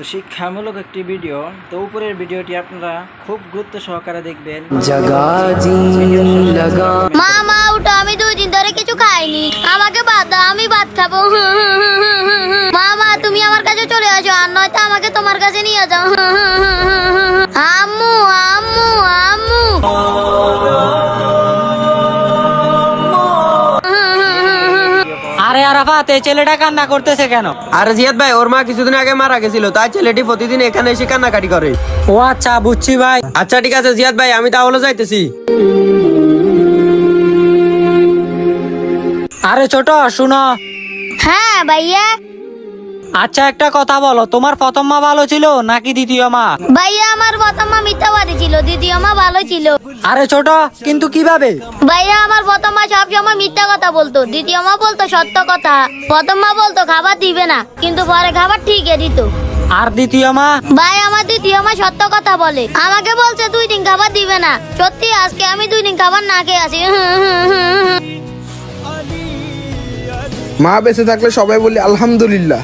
তো শিক্ষামূলক একটি ভিডিও। তো উপরের ভিডিওটি আপনারা খুব গুরুত্ব সহকারে দেখবেন। মা মা উঠো, আমি 2 দিন ধরে কিছু খাইনি, আমাকে ভাত দাও, আমি ভাত খাবো। মা মা তুমি আমার কাছে চলে আসো, আর নয়তো আমাকে তোমার কাছে নিয়ে যাও। আম্মু আম্মু আম্মু। আরে আরাফাত, এই ছেলেটা কান্না করতেছে কেন? আরে জিয়াদ ভাই, ওর মা কিছুদিন আগে মারা গেছিল, তাই ছেলেটি প্রতিদিন এখানে এসে কান্নাকাটি করে। ও আচ্ছা, বুঝছি ভাই। আচ্ছা ঠিক আছে জিয়াদ ভাই, আমি তাহলে যাইতেছি। আরে ছোট, শুনো। হ্যাঁ ভাইয়া। আচ্ছা একটা কথা বলো, তোমার প্রথম মা ভালো ছিল নাকি দ্বিতীয় মা? ভাইয়া আমার প্রথম মা মিথ্যাবাদী ছিল, দ্বিতীয় মা ভালো ছিল। আরে ছোট, কিন্তু কিভাবে? ভাইয়া আমার প্রথম মা সবসময় মিথ্যা কথা বলতো, দ্বিতীয় মা বলতো সত্য কথা। প্রথম মা বলতো খাবার দিবে না, কিন্তু পরে খাবার ঠিকই দিত। আর দ্বিতীয় মা? ভাই আমার দ্বিতীয় মা সত্য কথা বলে, আমাকে বলছে 2 দিন খাবার দিবে না। সত্যি আজকে আমি 2 দিন খাবার না খেয়ে আছি। মা বেঁচে থাকলে সবাই বলি আলহামদুলিল্লাহ।